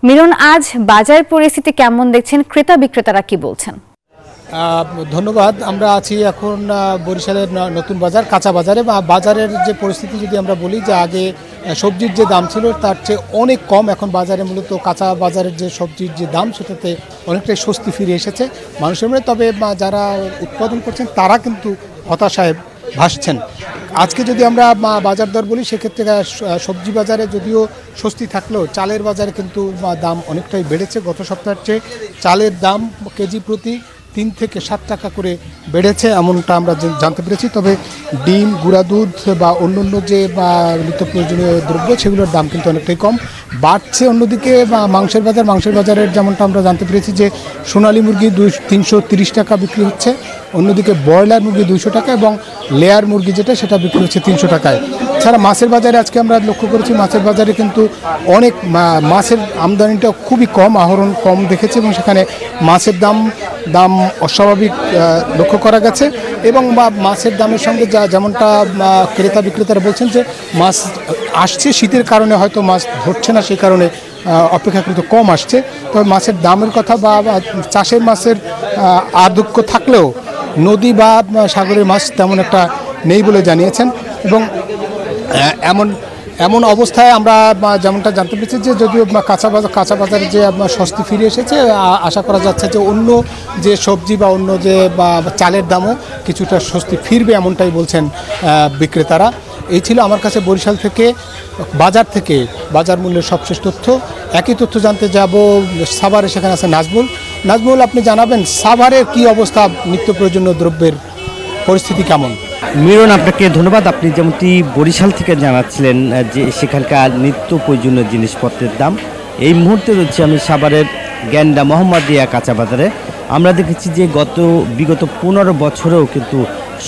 মিলন, আজ বাজার পরিস্থিতি কেমন দেখছেন? ক্রেতা বিক্রেতারা কি বলছেন? ধন্যবাদ। আমরা আছি এখন বরিশালের নতুন বাজার কাঁচা বাজারে। বাজারের যে পরিস্থিতি যদি আমরা বলি যে আগে সবজির যে দাম ছিল তার চেয়ে অনেক কম এখন বাজারে মূলত কাঁচা বাজারের যে সবজির যে দাম সেটাতে অনেকটাই স্বস্তি ফিরে এসেছে মানুষের মধ্যে। তবে যারা উৎপাদন করছেন তারা কিন্তু হতাশায় ভাসছেন। আজকে যদি আমরা বাজার দর বলি সেক্ষেত্রে সবজি বাজারে যদিও স্বস্তি থাকলেও চালের বাজারে কিন্তু দাম অনেকটাই বেড়েছে। গত সপ্তাহের চেয়ে চালের দাম কেজি প্রতি 3 থেকে 7 টাকা করে বেড়েছে এমনটা আমরা জানতে পেরেছি। তবে ডিম, গুঁড়া দুধ বা অন্যান্য যে নিত্য প্রয়োজনীয় দ্রব্য সেগুলোর দাম কিন্তু অনেকটাই কম বাড়ছে। অন্যদিকে মাংসের বাজারের যেমনটা আমরা জানতে পেরেছি যে সোনালী মুরগি 330 টাকা বিক্রি হচ্ছে, অন্যদিকে ব্রয়লার মুরগি 200 টাকা এবং লেয়ার মুরগি যেটা সেটা বিক্রি হচ্ছে 300 টাকায়। ছাড়া মাছের বাজারে আজকে আমরা লক্ষ্য করেছি মাছের বাজারে কিন্তু অনেক মাছের আমদানিটা খুবই কম, আহরণ কম দেখেছি এবং সেখানে মাছের দাম অস্বাভাবিক লক্ষ্য করা গেছে। এবং মাছের দামের সঙ্গে যেমনটা ক্রেতা বিক্রেতারা বলছেন যে মাছ আসছে শীতের কারণে হয়তো মাছ ধরছে না, সেই কারণে অপেক্ষাকৃত কম আসছে। তবে মাছের দামের কথা বা চাষের মাছের আধিক্য থাকলেও নদী বা সাগরের মাছ তেমন একটা নেই বলে জানিয়েছেন। এবং এমন অবস্থায় আমরা যেমনটা জানতে পেরেছি যে যদিও কাঁচা বাজারে যে স্বস্তি ফিরে এসেছে, আশা করা যাচ্ছে যে অন্য যে সবজি বা অন্য যে চালের দামও কিছুটা স্বস্তি ফিরবে এমনটাই বলছেন বিক্রেতারা। এই ছিল আমার কাছে বরিশাল থেকে বাজার মূল্যের সবশেষ তথ্য। একই তথ্য জানতে যাব সাভারে, সেখানে আছে নাজমুল, আপনি জানাবেন সাভারের কি অবস্থা, নিত্য প্রয়োজনীয় দ্রব্যের পরিস্থিতি কেমন? মিলন, আপনাকে ধন্যবাদ। আপনি যেমনটি বরিশাল থেকে জানাচ্ছিলেন যে সেখানকার নিত্য প্রয়োজনীয় জিনিসপত্রের দাম, এই মুহূর্তে রয়েছে আমি সাভারের গ্যান্ডা মোহাম্মদিয়া কাঁচা বাজারে। আমরা দেখেছি যে বিগত 15 বছরেও কিন্তু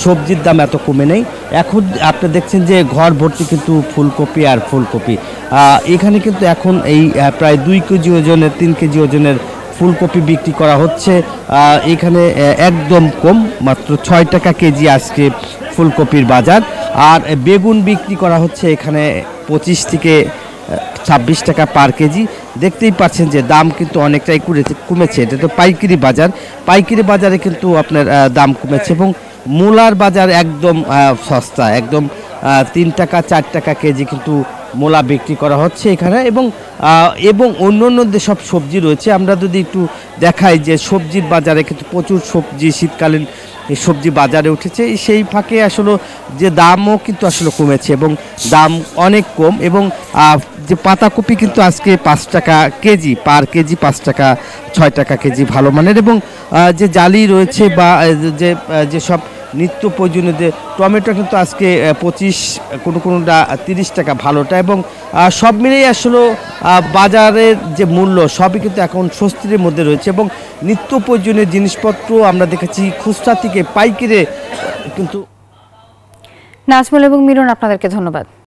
সবজির দাম এত কমে নেই। এখন আপনি দেখছেন যে ঘর ভর্তি কিন্তু ফুলকপি আর ফুলকপি। এখানে কিন্তু এখন এই প্রায় 2 কেজি ওজনের 3 কেজি ওজনের ফুলকপি বিক্রি করা হচ্ছে। এখানে একদম কম, মাত্র 6 টাকা কেজি আজকে ফুলকপির বাজার। আর বেগুন বিক্রি করা হচ্ছে এখানে 25 থেকে 26 টাকা পার কেজি। দেখতেই পাচ্ছেন যে দাম কিন্তু অনেকটাই কমেছে। এটা তো পাইকারি বাজারে কিন্তু আপনার দাম কমেছে। এবং মূলার বাজার একদম সস্তা, একদম 3 টাকা 4 টাকা কেজি কিন্তু মূলা বিক্রি করা হচ্ছে এখানে। এবং অন্য যেসব সবজি রয়েছে আমরা যদি একটু দেখাই যে সবজির বাজারে কিন্তু প্রচুর সবজি, শীতকালীন এই সবজি বাজারে উঠেছে। সেই ফাঁকে আসলে যে দামও কিন্তু আসলে কমেছে এবং দাম অনেক কম। এবং যে পাতাকপি কিন্তু আজকে 5 টাকা কেজি, পার কেজি 5 টাকা 6 টাকা কেজি ভালো মানের। এবং যে জালি রয়েছে বা যেসব নিত্য প্রয়োজনীয় যে টমেটো কিন্তু আজকে 25, কোনোটা 30 টাকা ভালোটা। এবং সব মিলেই আসলে বাজারের যে মূল্য সবই কিন্তু এখন স্বস্তির মধ্যে রয়েছে। এবং নিত্য প্রয়োজনীয় জিনিসপত্র আমরা দেখেছি খুচরা থেকে পাইকারি কিন্তু। নাজমুল এবং মিলন, আপনাদেরকে ধন্যবাদ।